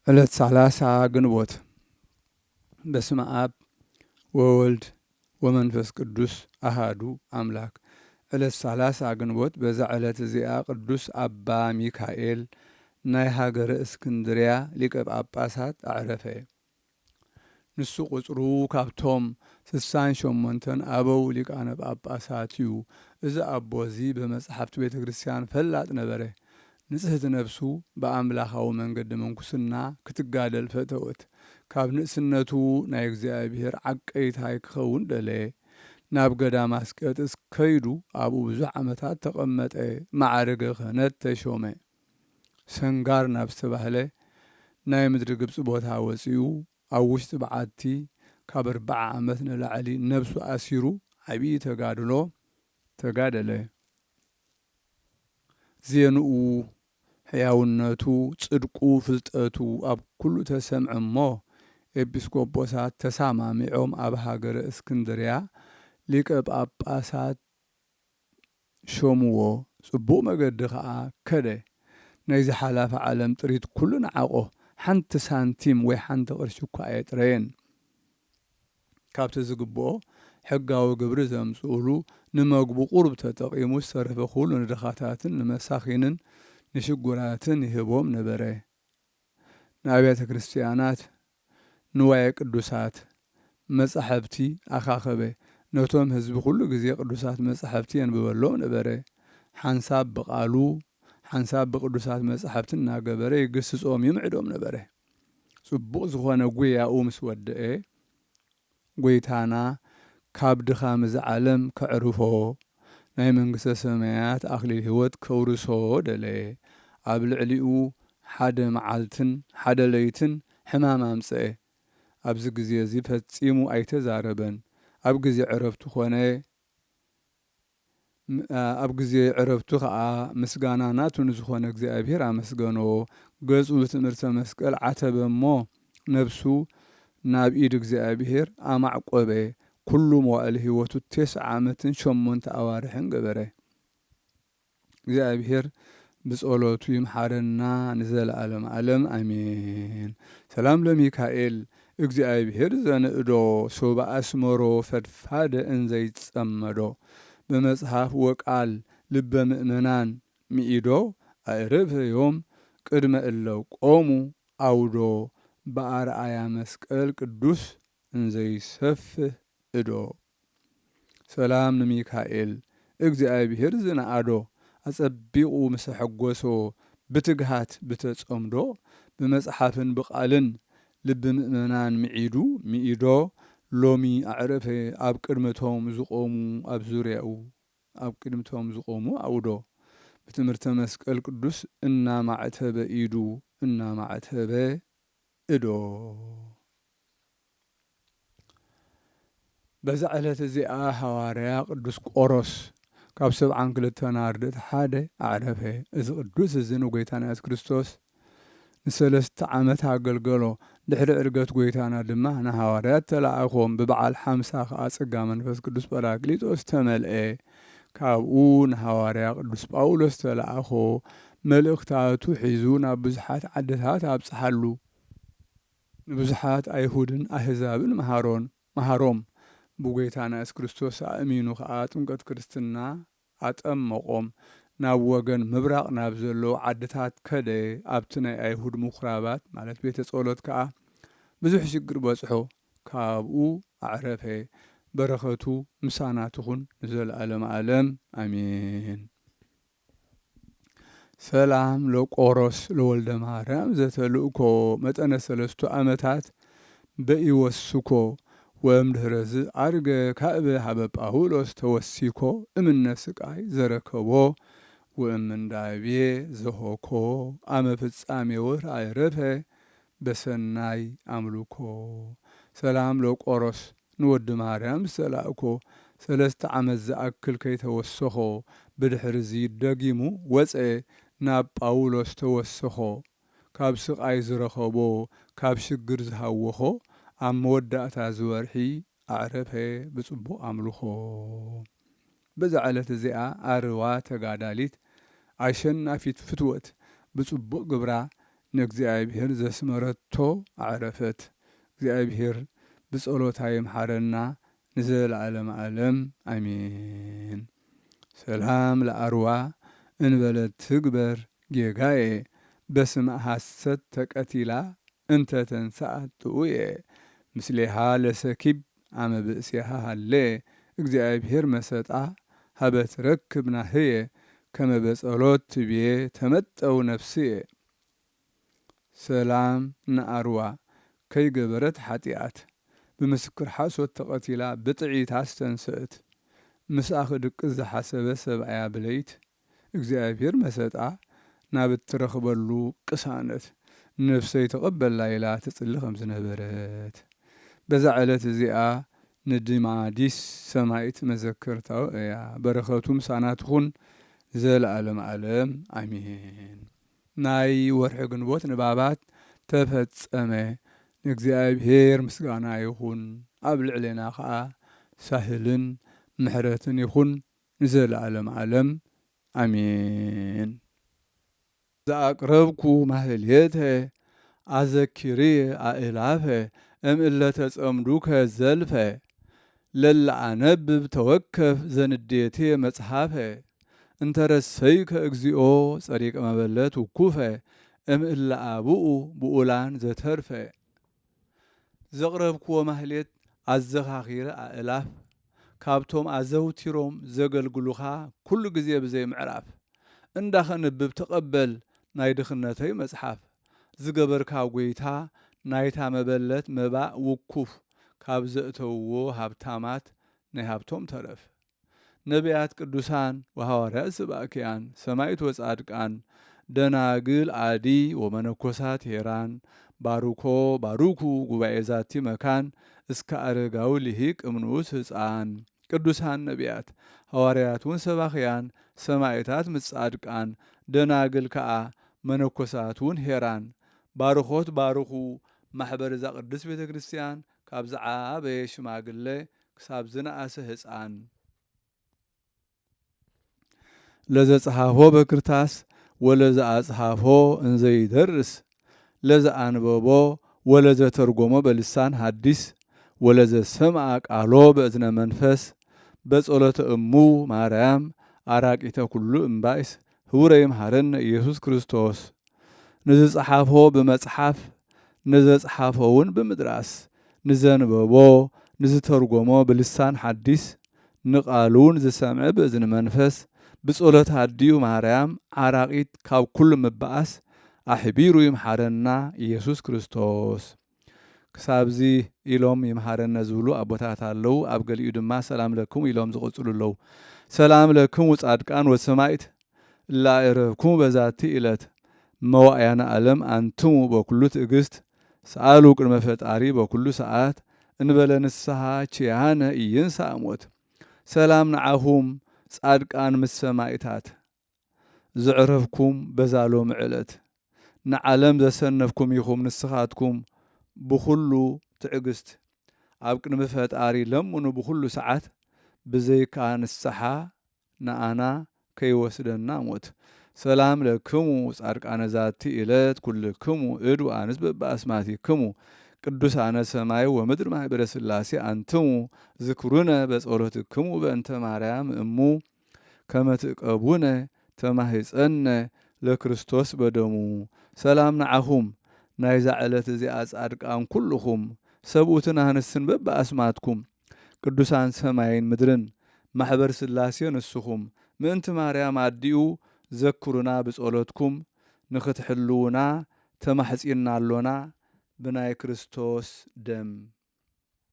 ዕለት 30 ግንቦት በስመ አብ ወወልድ ወመንፈስ ቅዱስ አሃዱ አምላክ። ዕለት 30 ግንቦት በዛ ዕለት እዚኣ ቅዱስ አባ ሚካኤል ናይ ሃገረ እስክንድርያ ሊቀ ጳጳሳት አዕረፈ። ንሱ ቁጽሩ ካብቶም 68 አበው ሊቃነ ጳጳሳት እዩ። እዚ አቦ እዚ በመጽሐፍቲ ቤተ ክርስቲያን ፈላጥ ነበረ። ንጽሕት ነፍሱ በአምላኻዊ መንገዲ መንኩስና ክትጋደል ፈተወት። ካብ ንእስነቱ ናይ እግዚአብሔር ዓቀይታይ ክኸውን ደለየ። ናብ ገዳም አስቄጥስ ከይዱ ኣብኡ ብዙሕ ዓመታት ተቐመጠ። ማዕረገ ክህነት ተሾመ። ሰንጋር ናብ ዝተባህለ ናይ ምድሪ ግብፂ ቦታ ወፂኡ ኣብ ውሽጢ በዓቲ ካብ 40 ዓመት ንላዕሊ ነብሱ ኣሲሩ ዓብዪ ተጋድሎ ተጋደለ። ዜንኡ ሕያውነቱ ጽድቁ ፍልጠቱ ኣብ ኩሉ ተሰምዐ እሞ ኤጲስቆጶሳት ተሳማሚዖም ኣብ ሃገረ እስክንድርያ ሊቀ ጳጳሳት ሾምዎ። ጽቡቕ መገዲ ከዓ ከደ። ናይዚ ሓላፊ ዓለም ጥሪት ኩሉ ንዓቆ። ሓንቲ ሳንቲም ወይ ሓንቲ ቅርሺ እኳ ኣየጥረየን። ካብቲ ዝግብኦ ሕጋዊ ግብሪ ዘምጽኡሉ ንመግቡ ቁርብ ተጠቒሙ ዝተረፈ ኩሉ ንድኻታትን ንመሳኺንን ንሽጉራትን ይህቦም ነበረ። ንኣብያተ ክርስቲያናት ንዋየ ቅዱሳት መጻሕፍቲ ኣኻኸበ። ነቶም ህዝቢ ኩሉ ግዜ ቅዱሳት መጻሕፍቲ የንብበሎም ነበረ። ሓንሳብ ብቓሉ ሓንሳብ ብቅዱሳት መጻሕፍቲ እናገበረ ይግስጾም ይምዕዶም ነበረ። ጽቡቕ ዝኾነ ጒያኡ ምስ ወድአ ጐይታና ካብ ድኻም እዚ ዓለም ከዕርፎ ናይ መንግሥተ ሰማያት ኣኽሊል ሕይወት ከውርሶ ደለየ። ኣብ ልዕሊኡ ሓደ መዓልትን ሓደ ለይትን ሕማም ኣምጽአ። ኣብዚ ግዜ እዚ ፈጺሙ ኣይተዛረበን። ኣብ ግዜ ዕረፍቱ ኮነ ኣብ ግዜ ዕረፍቱ ከዓ ምስጋና ናቱ ንዝኾነ እግዚኣብሔር ኣመስገኖ። ገጹ ብትእምርተ መስቀል ዓተበ እሞ ነብሱ ናብ ኢድ እግዚኣብሔር ኣማዕቆበ። ኩሉ መዋዕሊ ሕይወቱ 9 ዓመትን 8 ኣዋርሕን ገበረ። እግዚኣብሔር ብጸሎቱ ይምሓረና ንዘለዓለም ዓለም አሜን። ሰላም ለሚካኤል እግዚአብሔር ዘንእዶ ሶባ አስመሮ ፈድፋደ እንዘይጸመዶ በመጽሐፍ ወቃል ልበ ምእመናን ሚኢዶ አዕረፈ ዮም ቅድመ እለው ቆሙ አውዶ በአርአያ መስቀል ቅዱስ እንዘይሰፍህ እዶ። ሰላም ለሚካኤል እግዚአብሔር ዝነአዶ አጸቢቑ ምስ ሕጐሶ ብትግሃት ብተጸምዶ ብመጽሓፍን ብቓልን ልቢ ምእመናን ሚኢዶ ሎሚ አዕረፈ ኣብ ቅድመቶም ዝቆሙ ኣብ ዙርያኡ ኣብ ቅድመቶም ዝቆሙ አውዶ ብትምህርተ መስቀል ቅዱስ እናማዕተበ ኢዱ እናማዕተበ እዶ። በዛ ዕለት እዚኣ ሐዋርያ ቅዱስ ቆሮስ ካብ 72 ኣርድእቲ ሓደ አዕረፈ። እዚ ቅዱስ እዚ ንጎይታና ኢየሱስ ክርስቶስ ን3 ዓመት ኣገልገሎ። ድሕሪ ዕርገት ጎይታና ድማ ንሐዋርያት ተላኣኾም። ብበዓል 50 ከዓ ጸጋ መንፈስ ቅዱስ ጰራቅሊጦስ ተመልአ። ካብኡ ንሐዋርያ ቅዱስ ጳውሎስ ተላኣኾ። መልእኽታቱ ሒዙ ናብ ብዙሓት ዓድታት ኣብጽሓሉ። ንብዙሓት ኣይሁድን ኣሕዛብን መሃሮም። ብጎይታና ኢየሱስ ክርስቶስ ኣእሚኑ ከዓ ጥምቀት ክርስትና ኣጠመቖም። ናብ ወገን ምብራቕ ናብ ዘለዉ ዓድታት ከደ። ኣብቲ ናይ ኣይሁድ ምኩራባት ማለት ቤተ ጸሎት ከዓ ብዙሕ ሽግር በጽሖ። ካብኡ ኣዕረፈ። በረኸቱ ምሳና ትኹን ንዘለዓለም ዓለም አሜን። ሰላም ለቆሮስ ለወልደ ማርያም ዘተልእኮ መጠነ 3 ዓመታት በኢወስኮ ወእምድኅረዝ አርገ ካዕበ ሃበ ጳውሎስ ተወሲኮ እምነ ስቃይ ዘረከቦ ወእምንዳቤ ዘሆኮ አመ ፍጻሜ ወር አዕረፈ በሰናይ አምልኮ። ሰላም ለቆሮስ ንወዲ ማርያም ዝተላእኮ 3 ዓመት ዝኣክል ከይተወሰኾ ብድሕርዚ ደጊሙ ወፀ ናብ ጳውሎስ ተወሰኾ። ካብ ስቃይ ዝረኸቦ ካብ ሽግር ዝሃወኾ ኣብ መወዳእታ ዝወርሒ አዕረፈ ብጽቡቕ ኣምልኾ። በዛ ዕለት እዚኣ ኣርዋ ተጋዳሊት ኣሸናፊት ፍትወት ብጽቡቕ ግብራ ንእግዚአብሔር ዘስመረቶ አዕረፈት። እግዚአብሔር ብጸሎታ ይምሓረና ንዘለዓለም ዓለም አሜን። ሰላም ለአርዋ እንበለት ትግበር ጌጋዬ በስመ ሐሰት ተቀቲላ እንተ ተንሥአት ጥዑየ ምስሌሃ ለሰኪብ አመ ብእሲሃ ሃሌ እግዚአብሔር መሰጣ ሀበት ረክብ ናህየ ከመ በጸሎት ትብዬ ተመጠው ነፍስየ። ሰላም ንአርዋ ከይገበረት ኃጢአት ብምስክር ሓሶት ተቐቲላ ብጥዒት አስተንስእት ምስኣኽ ድቅስ ዝሓሰበ ሰብኣያ ብለይት እግዚአብሔር መሰጣ ናብ እትረኽበሉ ቅሳነት ነፍሰይ ተቐበላ ኢላ ትጽሊ ከም ዝነበረት በዛ ዕለት እዚኣ ንድማዲስ ሰማይት መዘክርታው እያ። በረኸቱ ምሳናትኹን ዘለዓለም ዓለም አሜን። ናይ ወርሒ ግንቦት ንባባት ተፈጸመ። ንእግዚአብሔር ምስጋና ይኹን፣ ኣብ ልዕሌና ከዓ ሳህልን ምሕረትን ይኹን ንዘለዓለም ዓለም አሜን። ዘአቅረብኩ ማህሌተ አዘኪርየ አእላፈ እምእለ ተጸምዱከ ዘልፈ ለለአነብብ ተወከፍ ዘንዴቴ መጽሐፈ እንተረሰይከ እግዚኦ ጸሪቀ መበለት ውኩፈ እምእለ አብኡ ብኡላን ዘተርፈ። ዘቕረብክዎ ማህሌት ኣዘኻኺረ አእላፍ ካብቶም ኣዘውቲሮም ዘገልግሉኻ ኩሉ ግዜ ብዘይ ምዕራፍ እንዳኸንብብ ተቐበል ናይ ድኽነተይ መጽሓፍ ዝገበርካ ጐይታ ናይታ መበለት መባእ ውኩፍ ካብ ዘእተውዎ ሃብታማት ናይ ሃብቶም ተረፍ። ነቢያት ቅዱሳን ወሐዋርያት ሰባክያን ሰማዕት ወጻድቃን ደናግል ዓዲ ወመነኮሳት ሄራን ባሩኮ ባሩኩ ጉባኤ ዛቲ መካን እስከ አረጋዊ ልሂቅ እምንኡስ ሕፃን። ቅዱሳን ነቢያት ሐዋርያቱን ሰባኽያን ሰማዕታት ምጻድቃን ደናግል ከዓ መነኮሳቱን ሄራን ባርኾት ባርኹ ማሕበር እዛ ቅድስት ቤተ ክርስቲያን ካብ ዝዓበየ ሽማግለ ክሳብ ዝነኣሰ ሕፃን። ለዘጸሓፎ በክርታስ ወለዘአጽሓፎ እንዘይደርስ ለዘአንበቦ ወለዘተርጎሞ በልሳን ሐዲስ ወለዘሰምዐ ቃሎ በእዝነ መንፈስ በጸሎተ እሙ ማርያም አራቂተ ኩሉ እምባይስ ህቡረ ይምሃረነ ኢየሱስ ክርስቶስ። ንዝጸሓፎ ብመጽሓፍ ንዘጸሓፎውን ብምድራስ ንዘንበቦ ንዝተርጎሞ ብልሳን ሐዲስ ንቃሉን ዝሰምዐ በእዝነ መንፈስ ብጸሎት አድዩ ማርያም አራቂት ካብ ኩሉ ምባኣስ ኣሕቢሩ ይምሓረና ኢየሱስ ክርስቶስ። ክሳብዚ ኢሎም ይምሓረነ ዝብሉ ኣቦታት ኣለዉ። ኣብ ገሊኡ ድማ ሰላም ለክሙ ኢሎም ዝቕጽሉ ኣለዉ። ሰላም ለክሙ ጻድቃን ወሰማዕት እላዕረብክሙ በዛቲ ዕለት መዋእያነ ዓለም አንትሙ በኩሉ ትዕግስት ሰአሉ ቅድመ ፈጣሪ በኩሉ ሰዓት እንበለ ንስሐ ችያነ ኢይንሣእ ሞት። ሰላም ንዓኹም ጻድቃን ምስ ሰማዕታት ዘዕረፍኩም በዛሎም ዕለት ንዓለም ዘሰነፍኩም ኢኹም ንስኻትኩም ብኩሉ ትዕግስት ኣብ ቅድሚ ፈጣሪ ለምኑ ብኩሉ ሰዓት ብዘይካ ንስሓ ንኣና ከይወስደና ሞት። ሰላም ለክሙ ጻድቃነ ዛቲ ዕለት ኩልክሙ እድ ወአንስት በበአስማቲክሙ ቅዱሳነ ሰማይ ወምድር ማኅበረ ሥላሴ አንትሙ ዝክሩነ በጸሎትክሙ በእንተ ማርያም እሙ ከመ ትዕቀቡነ ተማሂፀነ ለክርስቶስ በደሙ። ሰላም ንዓኹም ናይዛ ዕለት እዚኣ ጻድቃን ኩልኹም ሰብኡትን ኣንስትን በበአስማትኩም ቅዱሳን ሰማይን ምድርን ማሕበር ሥላሴ ንስኹም ምእንቲ ማርያም ኣዲኡ ዘክሩና ብጸሎትኩም ንኽትሕልውና ተማሕጺና ኣሎና ብናይ ክርስቶስ ደም